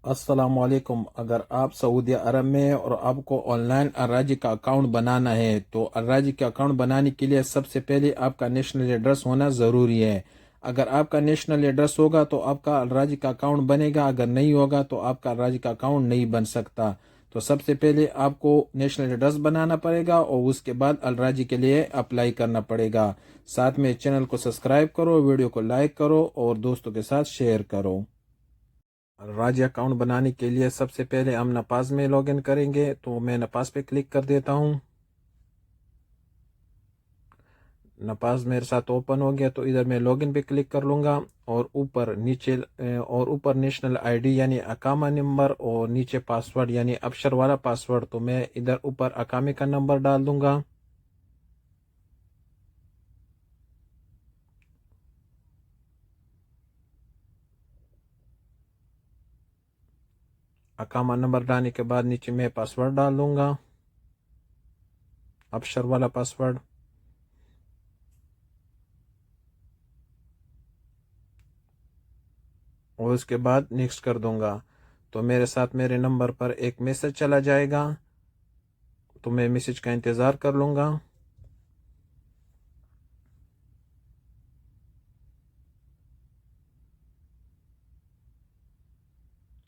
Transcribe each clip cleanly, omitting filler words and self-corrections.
अस्सलामुअलैकुम। अगर आप सऊदी अरब में हैं और आपको ऑनलाइन अर्राजी का अकाउंट बनाना है तो अर्राजी का अकाउंट बनाने के लिए सबसे पहले आपका नेशनल एड्रेस होना ज़रूरी है। अगर आपका नेशनल एड्रेस होगा तो आपका अर्राजी का अकाउंट बनेगा, अगर नहीं होगा तो आपका अर्राजी का अकाउंट नहीं बन सकता। तो सबसे पहले आपको नेशनल एड्रेस बनाना पड़ेगा और उसके बाद अर्राजी के लिए अप्लाई करना पड़ेगा। साथ में चैनल को सब्सक्राइब करो, वीडियो को लाइक करो और दोस्तों के साथ शेयर करो। राज्य अकाउंट बनाने के लिए सबसे पहले हम नपाज में लॉगिन करेंगे, तो मैं नपाज पे क्लिक कर देता हूँ। नपाज मेरे साथ ओपन हो गया, तो इधर मैं लॉगिन पे क्लिक कर लूँगा और ऊपर नेशनल आईडी यानी अकामा नंबर और नीचे पासवर्ड यानी अक्षर वाला पासवर्ड, तो मैं इधर ऊपर अकामे का नंबर डाल दूँगा। अकामा नंबर डालने के बाद नीचे मैं पासवर्ड डाल दूँगा, अक्षर वाला पासवर्ड। और उसके बाद नेक्स्ट कर दूंगा। तो मेरे साथ मेरे नंबर पर एक मैसेज चला जाएगा, तो मैं मैसेज का इंतज़ार कर लूँगा।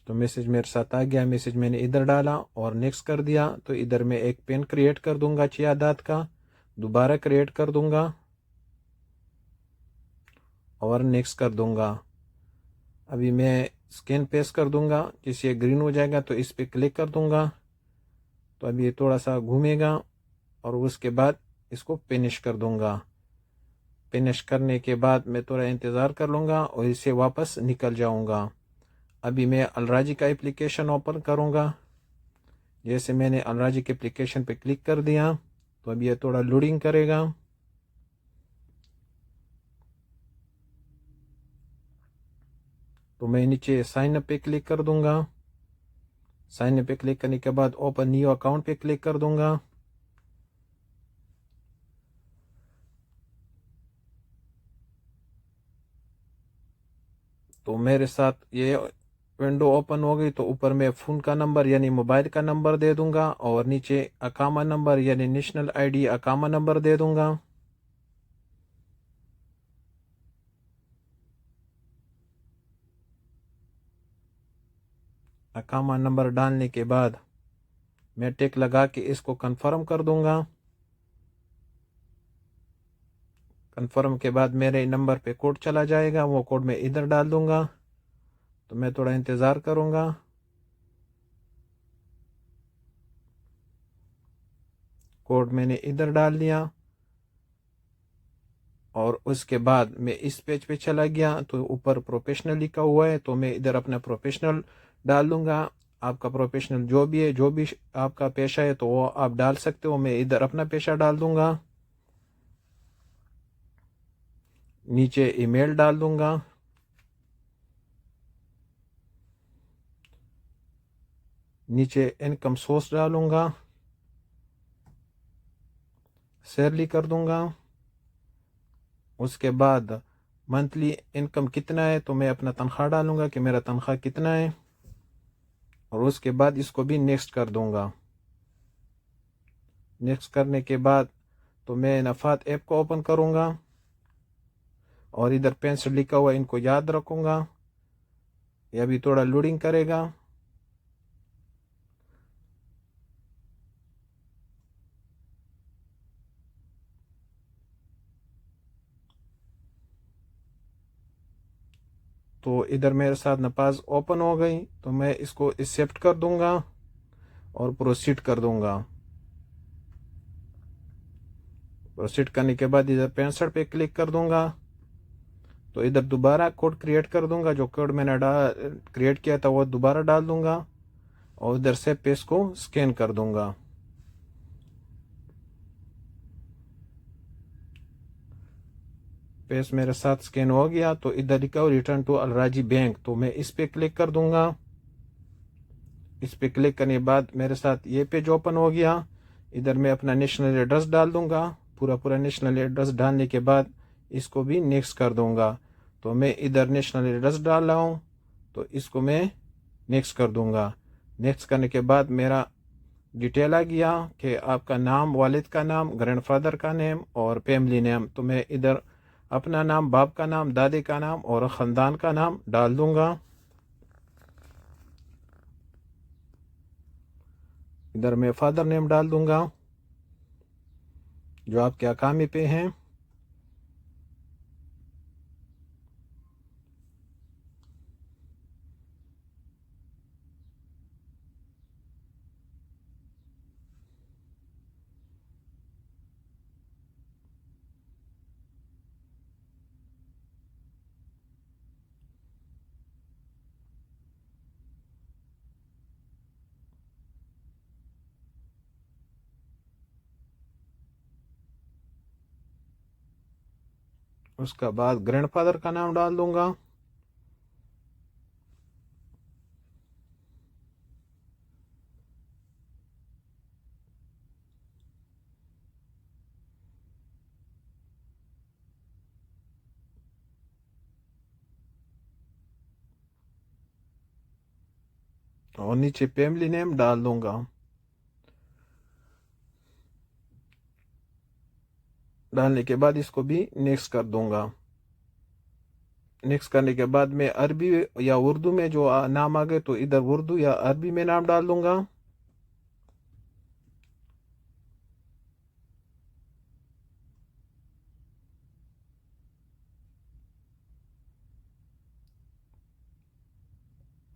तो मैसेज मेरे साथ आ गया, मैसेज मैंने इधर डाला और नेक्स्ट कर दिया। तो इधर मैं एक पिन क्रिएट कर दूंगा 6 अदाद का, दोबारा क्रिएट कर दूंगा और नेक्स्ट कर दूंगा। अभी मैं स्कैन पेस्ट कर दूंगा, जिससे ये ग्रीन हो जाएगा, तो इस पर क्लिक कर दूंगा। तो अभी ये थोड़ा सा घूमेगा और उसके बाद इसको फिनिश कर दूंगा। फिनिश करने के बाद मैं थोड़ा इंतज़ार कर लूँगा और इसे वापस निकल जाऊँगा। अभी मैं अलराजी का एप्लीकेशन ओपन करूँगा। जैसे मैंने अलराजी के एप्लीकेशन पे क्लिक कर दिया, तो अभी ये थोड़ा लोडिंग करेगा। तो मैं नीचे साइन अप पे क्लिक कर दूंगा। साइन अप पे क्लिक करने के बाद ओपन न्यू अकाउंट पे क्लिक कर दूंगा। तो मेरे साथ ये विंडो ओपन हो गई। तो ऊपर मैं फ़ोन का नंबर यानी मोबाइल का नंबर दे दूंगा और नीचे अकामा नंबर यानी नेशनल आईडी अकामा नंबर दे दूंगा। अकामा नंबर डालने के बाद मैं टिक लगा के इसको कंफर्म कर दूंगा। कंफर्म के बाद मेरे नंबर पे कोड चला जाएगा, वो कोड मैं इधर डाल दूंगा। तो मैं थोड़ा इंतज़ार करूंगा। कोड मैंने इधर डाल दिया और उसके बाद मैं इस पेज पे चला गया, तो ऊपर प्रोफेशनल लिखा हुआ है, तो मैं इधर अपना प्रोफेशनल डाल दूंगा। आपका प्रोफेशनल जो भी है, जो भी आपका पेशा है, तो वो आप डाल सकते हो। मैं इधर अपना पेशा डाल दूंगा। नीचे ईमेल डाल दूंगा। नीचे इनकम सोर्स डालूंगा, सैलरी कर दूंगा। उसके बाद मंथली इनकम कितना है, तो मैं अपना तनख्वाह डालूंगा कि मेरा तनख्वाह कितना है और उसके बाद इसको भी नेक्स्ट कर दूंगा। नेक्स्ट करने के बाद तो मैं नफ़ात ऐप को ओपन करूंगा और इधर पेन से लिखा हुआ इनको याद रखूंगा। यह भी थोड़ा लोडिंग करेगा। तो इधर मेरे साथ नपाज ओपन हो गई, तो मैं इसको एक्सेप्ट कर दूंगा और प्रोसीड कर दूंगा। प्रोसीड करने के बाद इधर 65 पे क्लिक कर दूंगा। तो इधर दोबारा कोड क्रिएट कर दूंगा, जो कोड मैंने क्रिएट किया था वो दोबारा डाल दूंगा और इधर से पेज को स्कैन कर दूंगा। पेज मेरे साथ स्कैन हो गया, तो इधर लिखा रिटर्न टू अलराजी बैंक, तो मैं इस पे क्लिक कर दूंगा। इस पे क्लिक करने के बाद मेरे साथ ये पेज ओपन हो गया। इधर मैं अपना नेशनल एड्रेस डाल दूंगा। पूरा नेशनल एड्रेस डालने के बाद इसको भी नेक्स्ट कर दूंगा। तो मैं इधर नेशनल एड्रेस डाल रहा हूँ, तो इसको मैं नेक्स्ट कर दूंगा। नेक्स्ट करने के बाद मेरा डिटेल आ गया कि आपका नाम, वालिद का नाम, ग्रैंडफादर का नेम और फैमिली नेम। तो मैं इधर अपना नाम, बाप का नाम, दादी का नाम और ख़ानदान का नाम डाल दूंगा। इधर मैं फादर नेम डाल दूंगा जो आपके अकामी पे हैं। उसका बाद ग्रैंडफादर का नाम डाल दूंगा। और नीचे फैमिली नेम डाल दूंगा। डालने के बाद इसको भी नेक्स्ट कर दूंगा। नेक्स्ट करने के बाद मैं अरबी या उर्दू में जो नाम आ गए तो इधर उर्दू या अरबी में नाम डाल दूंगा।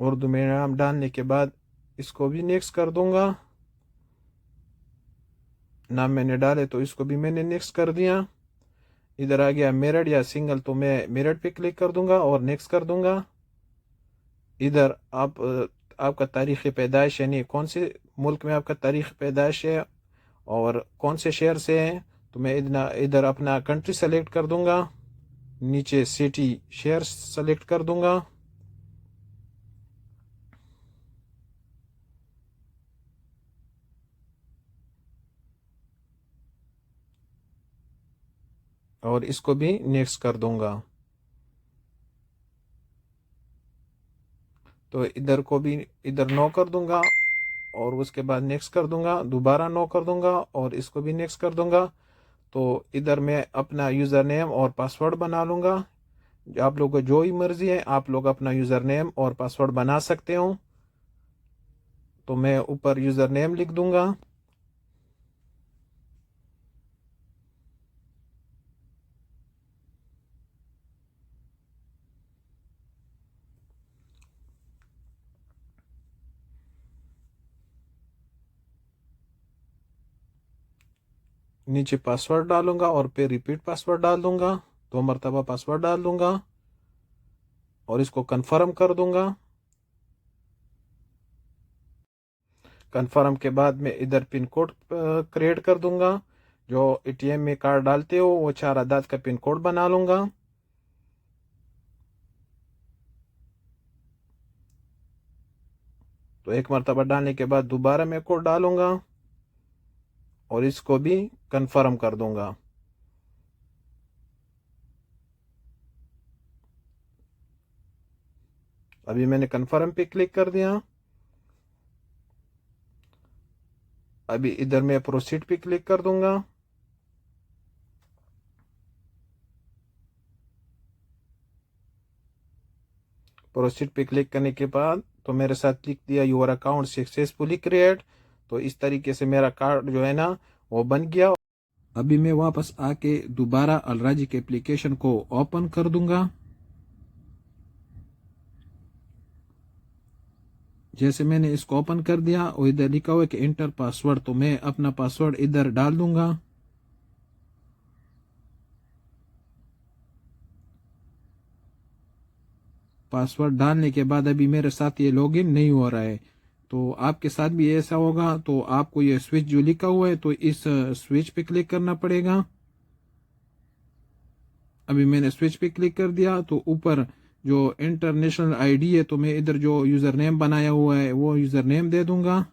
उर्दू में नाम डालने के बाद इसको भी नेक्स्ट कर दूंगा। नाम मैंने डाले तो इसको भी मैंने नेक्स्ट कर दिया। इधर आ गया मेरिड या सिंगल, तो मैं मेरिड पे क्लिक कर दूंगा और नेक्स्ट कर दूंगा। इधर आपका तारीख़ पैदाइश यानी कौन से मुल्क में आपका तारीख़ पैदाइश है और कौन से शहर से है, तो मैं इधर अपना कंट्री सेलेक्ट कर दूंगा। नीचे सिटी शहर सेलेक्ट कर दूंगा। और इसको भी नेक्स्ट कर दूंगा। तो इधर को भी इधर नो कर दूंगा और उसके बाद नेक्स्ट कर दूंगा, दोबारा नो कर दूंगा और इसको भी नेक्स्ट कर दूंगा। तो इधर मैं अपना यूज़र नेम और पासवर्ड बना लूँगा। आप लोगों को जो ही मर्ज़ी है आप लोग अपना यूज़र नेम और पासवर्ड बना सकते हो। तो मैं ऊपर यूज़र नेम लिख दूंगा। नीचे पासवर्ड डालूंगा और फिर रिपीट पासवर्ड डाल दूंगा। 2 मरतबा पासवर्ड डाल दूंगा और इसको कंफर्म कर दूंगा। कंफर्म के बाद मैं इधर पिन कोड क्रिएट कर दूंगा। जो एटीएम में कार्ड डालते हो वो 4 अदाद का पिन कोड बना लूंगा। तो 1 मरतबा डालने के बाद दोबारा मैं कोड डालूंगा और इसको भी कंफर्म कर दूंगा। अभी मैंने कंफर्म पे क्लिक कर दिया। अभी इधर मैं प्रोसीड पे क्लिक कर दूंगा। प्रोसीड पे क्लिक करने के बाद तो मेरे साथ लिख दिया योर अकाउंट सक्सेसफुली क्रिएट। तो इस तरीके से मेरा कार्ड जो है ना वो बन गया। अभी मैं वापस आके दोबारा अलराजी के एप्लीकेशन को ओपन कर दूंगा। जैसे मैंने इसको ओपन कर दिया और इधर लिखा हुआ है कि इंटर पासवर्ड, तो मैं अपना पासवर्ड इधर डाल दूंगा। पासवर्ड डालने के बाद अभी मेरे साथ ये लॉगिन नहीं हो रहा है। तो आपके साथ भी ऐसा होगा तो आपको ये स्विच जो लिखा हुआ है तो इस स्विच पे क्लिक करना पड़ेगा। अभी मैंने स्विच पे क्लिक कर दिया तो ऊपर जो इंटरनेशनल आईडी है तो मैं इधर जो यूज़र नेम बनाया हुआ है वो यूज़र नेम दे दूंगा।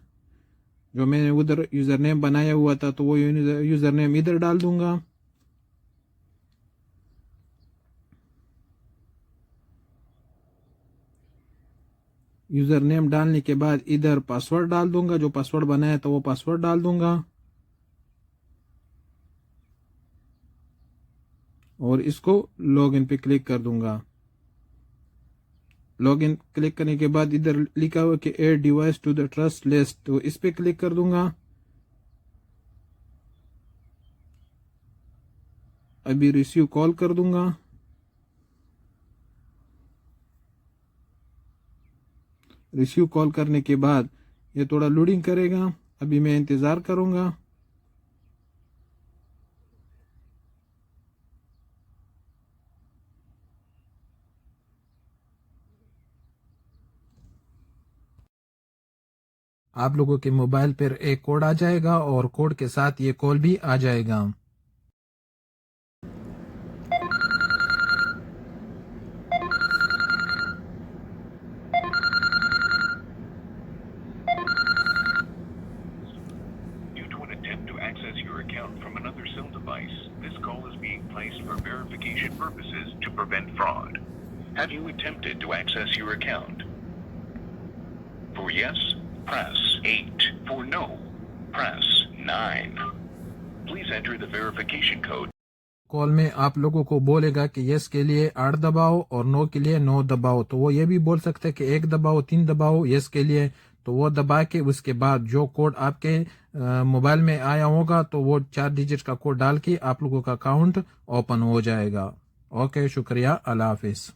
जो मैंने उधर यूज़र नेम बनाया हुआ था तो वो यूज़र नेम इधर डाल दूंगा। यूज़र नेम डालने के बाद इधर पासवर्ड डाल दूंगा, जो पासवर्ड बनाया तो वो पासवर्ड डाल दूंगा और इसको लॉगिन पे क्लिक कर दूंगा। लॉगिन क्लिक करने के बाद इधर लिखा हुआ कि add device to the trust list, तो इस पे क्लिक कर दूंगा। अभी रिसीव कॉल कर दूंगा। रिसीव कॉल करने के बाद ये थोड़ा लोडिंग करेगा, अभी मैं इंतज़ार करूंगा। आप लोगों के मोबाइल पर एक कोड आ जाएगा और कोड के साथ ये कॉल भी आ जाएगा। Due to an attempt to access your account from another cell device, this call is being placed for verification purposes to prevent fraud. Have you attempted to access your account? For yes, press 8. For no, press 9. Please enter the verification code. Call में आप लोगों को बोलेगा कि yes के लिए 8 दबाओ और नो के लिए 9 दबाओ, तो वो ये भी बोल सकते हैं कि 1 दबाओ 3 दबाओ यस के लिए, तो वो दबा के उसके बाद जो कोड आपके मोबाइल में आया होगा तो वो 4 डिजिट का कोड डाल के आप लोगों का अकाउंट ओपन हो जाएगा। ओके, शुक्रिया, अल्लाह हाफिज़।